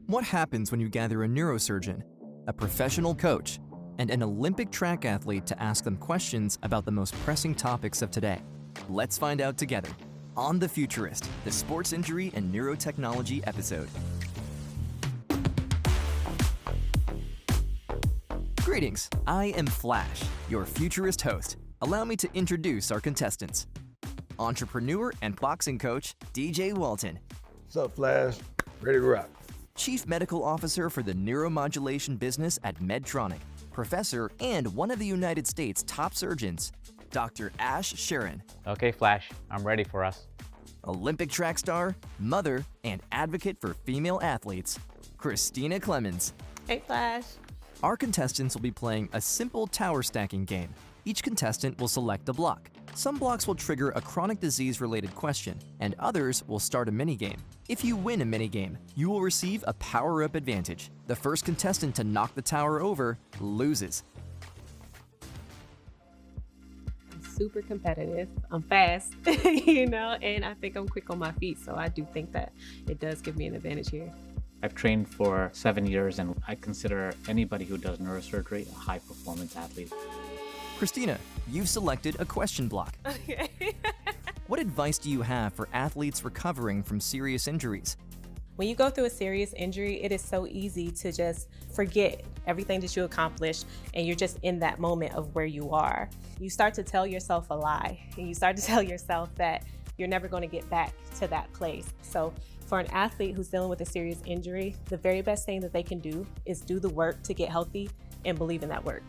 What happens when you gather a neurosurgeon, a professional coach, and an Olympic track athlete to ask them questions about the most pressing topics of today? Let's find out together on The Futurist, the sports injury and neurotechnology episode. Greetings, I am Flash, your Futurist host. Allow me to introduce our contestants. Entrepreneur and boxing coach, DJ Walton. What's up, Flash? Ready to rock. Chief Medical Officer for the neuromodulation business at Medtronic, professor and one of the United States' top surgeons, Dr. Ash Sharon. Okay, Flash, I'm ready for us. Olympic track star, mother, and advocate for female athletes, Christina Clemens. Hey, Flash. Our contestants will be playing a simple tower stacking game. Each contestant will select a block. Some blocks will trigger a chronic disease-related question, and others will start a minigame. If you win a minigame, you will receive a power-up advantage. The first contestant to knock the tower over loses. I'm super competitive. I'm fast, and I think I'm quick on my feet, so I do think that it does give me an advantage here. I've trained for 7 years, and I consider anybody who does neurosurgery a high-performance athlete. Christina, you've selected a question block. Okay. What advice do you have for athletes recovering from serious injuries? When you go through a serious injury, it is so easy to just forget everything that you accomplished, and you're just in that moment of where you are. You start to tell yourself a lie, and you start to tell yourself that you're never going to get back to that place. So for an athlete who's dealing with a serious injury, the very best thing that they can do is do the work to get healthy and believe in that work.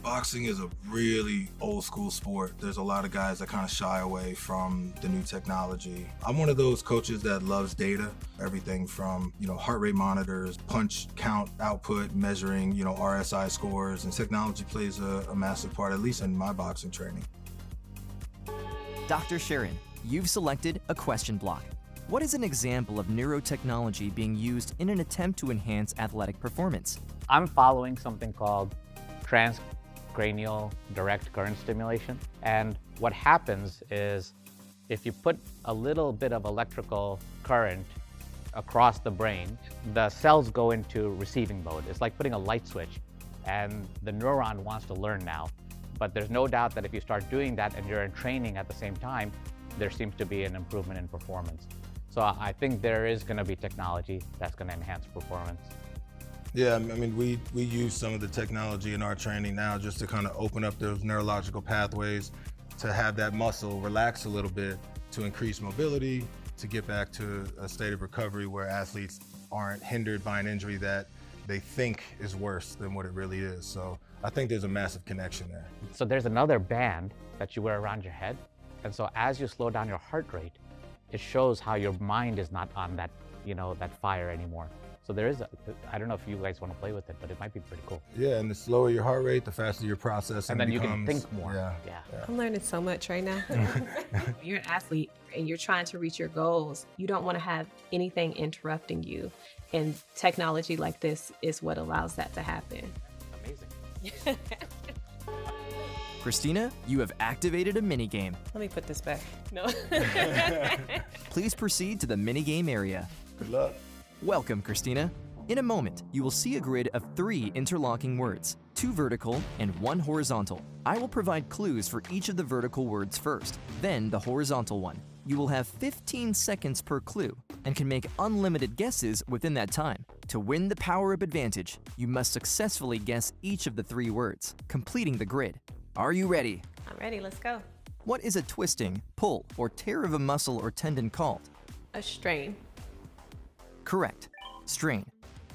Boxing is a really old school sport. There's a lot of guys that kind of shy away from the new technology. I'm one of those coaches that loves data, everything from, heart rate monitors, punch count output, measuring, RSI scores, and technology plays a massive part, at least in my boxing training. Dr. Sharon, you've selected a question block. What is an example of neurotechnology being used in an attempt to enhance athletic performance? I'm following something called transcranial direct current stimulation. And what happens is if you put a little bit of electrical current across the brain, the cells go into receiving mode. It's like putting a light switch, and the neuron wants to learn now. But there's no doubt that if you start doing that and you're in training at the same time, there seems to be an improvement in performance. So I think there is going to be technology that's going to enhance performance. Yeah, I mean, we use some of the technology in our training now just to kind of open up those neurological pathways, to have that muscle relax a little bit, to increase mobility, to get back to a state of recovery where athletes aren't hindered by an injury that they think is worse than what it really is. So I think there's a massive connection there. So there's another band that you wear around your head. And so as you slow down your heart rate, it shows how your mind is not on that, that fire anymore. So there is, I don't know if you guys want to play with it, but it might be pretty cool. Yeah, and the slower your heart rate, the faster your processing and then becomes. You can think more. Yeah. I'm learning so much right now. You're an athlete and you're trying to reach your goals. You don't want to have anything interrupting you. And technology like this is what allows that to happen. Amazing. Christina, you have activated a minigame. Let me put this back. No. Please proceed to the minigame area. Good luck. Welcome, Christina. In a moment, you will see a grid of 3 interlocking words, 2 vertical and 1 horizontal. I will provide clues for each of the vertical words first, then the horizontal one. You will have 15 seconds per clue and can make unlimited guesses within that time. To win the power-up advantage, you must successfully guess each of the 3 words, completing the grid. Are you ready? I'm ready. Let's go. What is a twisting, pull, or tear of a muscle or tendon called? A strain. Correct. Strain.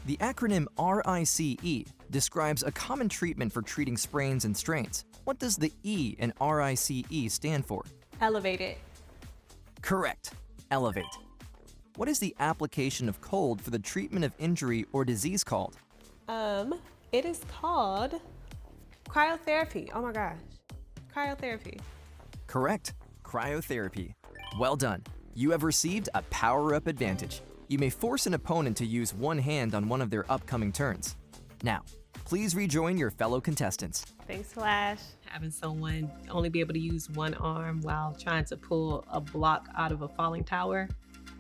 The acronym RICE describes a common treatment for treating sprains and strains. What does the E in RICE stand for? Elevated. Correct. Elevate. What is the application of cold for the treatment of injury or disease called? It is called cryotherapy. Oh my gosh. Cryotherapy. Correct. Cryotherapy. Well done. You have received a power-up advantage. You may force an opponent to use one hand on one of their upcoming turns. Now, please rejoin your fellow contestants. Thanks, Flash. Having someone only be able to use one arm while trying to pull a block out of a falling tower.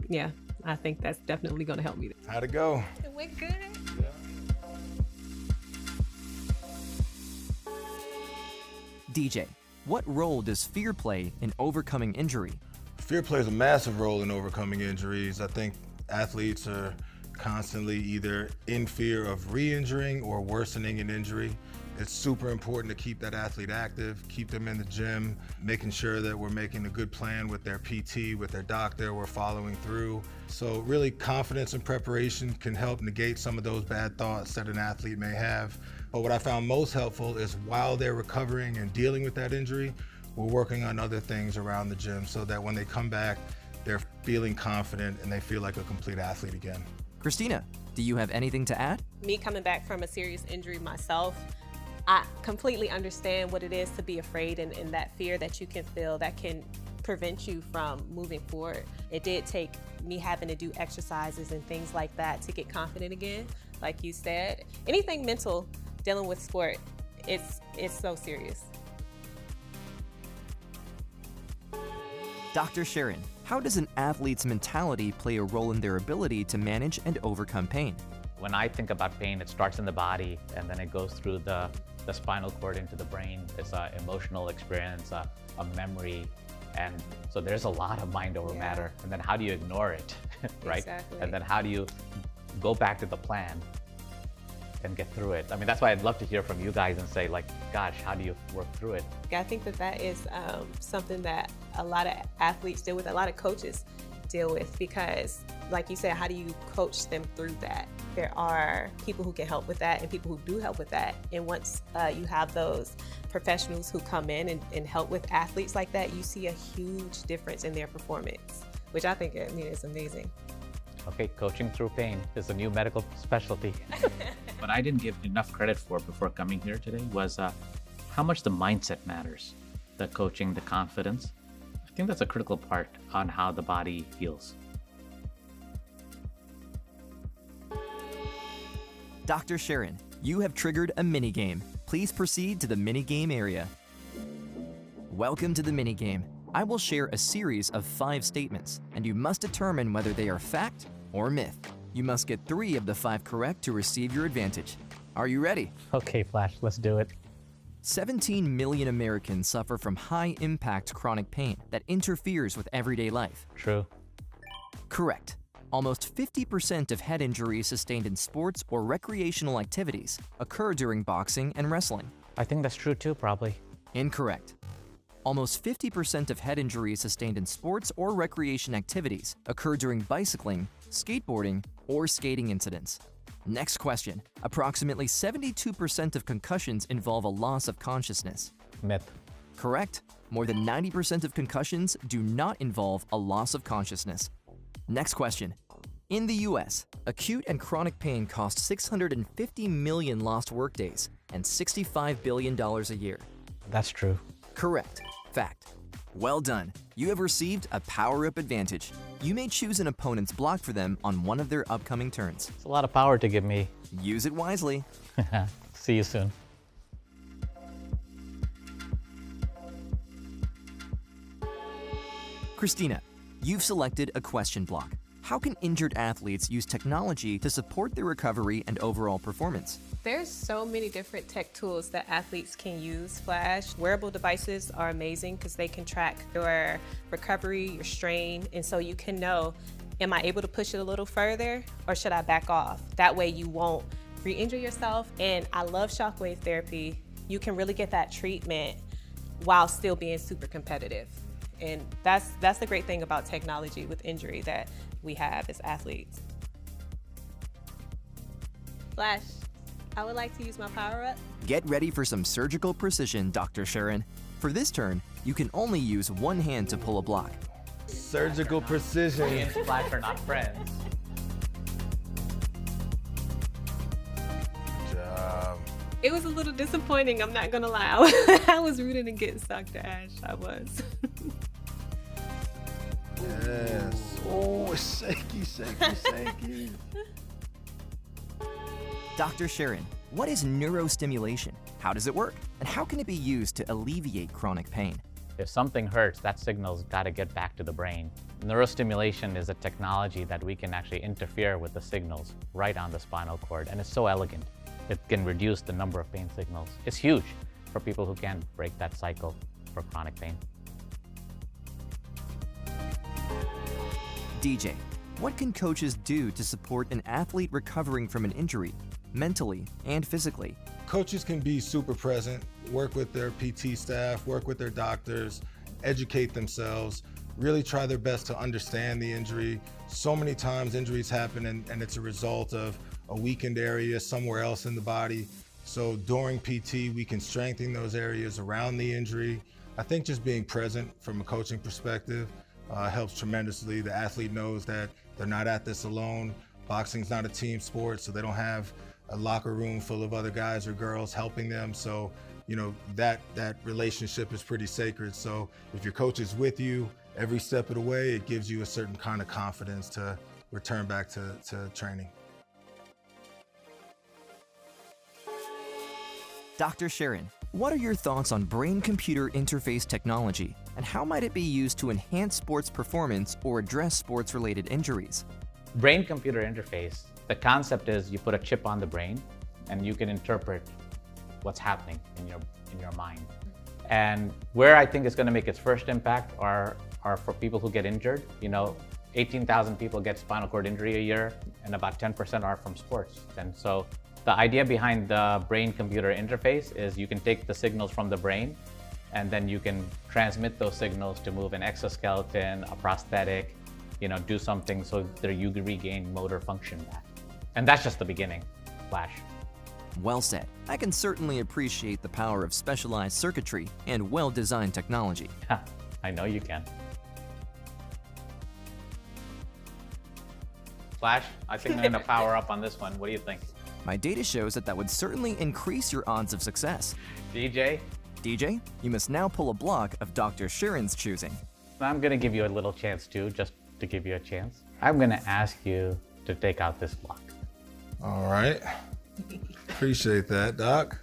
Yeah, I think that's definitely going to help me. How'd it go? It went good. DJ, what role does fear play in overcoming injury? Fear plays a massive role in overcoming injuries. I think athletes are constantly either in fear of re-injuring or worsening an injury. It's super important to keep that athlete active, keep them in the gym, making sure that we're making a good plan with their PT, with their doctor, we're following through. So really confidence and preparation can help negate some of those bad thoughts that an athlete may have. But what I found most helpful is while they're recovering and dealing with that injury, we're working on other things around the gym so that when they come back, they're feeling confident and they feel like a complete athlete again. Christina, do you have anything to add? Me coming back from a serious injury myself, I completely understand what it is to be afraid and that fear that you can feel that can prevent you from moving forward. It did take me having to do exercises and things like that to get confident again. Like you said, anything mental dealing with sport, it's so serious. Dr. Sharon, how does an athlete's mentality play a role in their ability to manage and overcome pain? When I think about pain, it starts in the body and then it goes through the spinal cord into the brain. It's an emotional experience, a memory. And so there's a lot of mind over matter. And then how do you ignore it, right? Exactly. And then how do you go back to the plan and get through it? I mean, that's why I'd love to hear from you guys and say, like, gosh, how do you work through it? I think that is something that a lot of athletes deal with, a lot of coaches deal with, because like you said, how do you coach them through that? There are people who can help with that and people who do help with that. And once you have those professionals who come in and help with athletes like that, you see a huge difference in their performance, which I think is amazing. Okay, coaching through pain is a new medical specialty. What I didn't give enough credit for before coming here today was how much the mindset matters, the coaching, the confidence. I think that's a critical part on how the body heals. Dr. Sharon, you have triggered a minigame. Please proceed to the minigame area. Welcome to the minigame. I will share a series of 5 statements, and you must determine whether they are fact or myth. You must get 3 of the 5 correct to receive your advantage. Are you ready? Okay, Flash, let's do it. 17 million Americans suffer from high-impact chronic pain that interferes with everyday life. True. Correct. Almost 50% of head injuries sustained in sports or recreational activities occur during boxing and wrestling. I think that's true too, probably. Incorrect. Almost 50% of head injuries sustained in sports or recreation activities occur during bicycling, skateboarding, or skating incidents. Next question. Approximately 72% of concussions involve a loss of consciousness. Myth. Correct. More than 90% of concussions do not involve a loss of consciousness. Next question. In the US, acute and chronic pain costs 650 million lost workdays and $65 billion a year. That's true. Correct. Fact. Well done. You have received a power-up advantage. You may choose an opponent's block for them on one of their upcoming turns. It's a lot of power to give me. Use it wisely. See you soon. Christina, you've selected a question block. How can injured athletes use technology to support their recovery and overall performance? There's so many different tech tools that athletes can use, Flash. Wearable devices are amazing because they can track your recovery, your strain, and so you can know, am I able to push it a little further or should I back off? That way you won't re-injure yourself. And I love shockwave therapy. You can really get that treatment while still being super competitive. And that's the great thing about technology with injury that we have as athletes. Flash, I would like to use my power-up. Get ready for some surgical precision, Dr. Sharon. For this turn, you can only use one hand to pull a block. Surgical Me precision. and Flash are not friends. Good job. It was a little disappointing, I'm not gonna lie. I was rooting against Dr. Ash, I was. Yes. Oh, it's shaky, shaky, shaky. Dr. Sharon, what is neurostimulation? How does it work? And how can it be used to alleviate chronic pain? If something hurts, that signal's got to get back to the brain. Neurostimulation is a technology that we can actually interfere with the signals right on the spinal cord, and it's so elegant. It can reduce the number of pain signals. It's huge for people who can't break that cycle for chronic pain. DJ, what can coaches do to support an athlete recovering from an injury, mentally and physically? Coaches can be super present, work with their PT staff, work with their doctors, educate themselves, really try their best to understand the injury. So many times injuries happen and it's a result of a weakened area somewhere else in the body. So during PT, we can strengthen those areas around the injury. I think just being present from a coaching perspective helps tremendously. The athlete knows that they're not at this alone. Boxing's not a team sport, so they don't have a locker room full of other guys or girls helping them. So, you know, that relationship is pretty sacred. So if your coach is with you every step of the way, it gives you a certain kind of confidence to return back to training. Dr. Sharon, what are your thoughts on brain-computer interface technology, and how might it be used to enhance sports performance or address sports-related injuries? Brain-computer interface, the concept is you put a chip on the brain and you can interpret what's happening in your mind. And where I think it's going to make its first impact are for people who get injured. You know, 18,000 people get spinal cord injury a year, and about 10% are from sports. And so the idea behind the brain-computer interface is you can take the signals from the brain, and then you can transmit those signals to move an exoskeleton, a prosthetic, you know, do something so that you regain motor function back. And that's just the beginning, Flash. Well said. I can certainly appreciate the power of specialized circuitry and well-designed technology. I know you can. Flash, I think I'm going to power up on this one. What do you think? My data shows that would certainly increase your odds of success. DJ, you must now pull a block of Dr. Sharon's choosing. I'm going to give you a little chance too, just to give you a chance. I'm going to ask you to take out this block. All right. Appreciate that, Doc.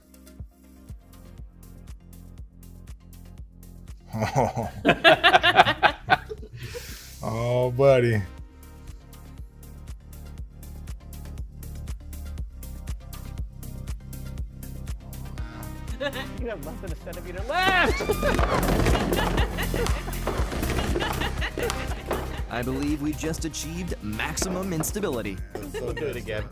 Oh, oh buddy. You have less than a centimeter left! I believe we just achieved maximum instability. We'll do it again.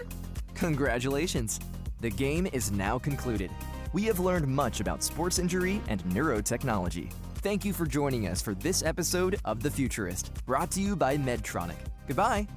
Congratulations! The game is now concluded. We have learned much about sports injury and neurotechnology. Thank you for joining us for this episode of The Futurist, brought to you by Medtronic. Goodbye!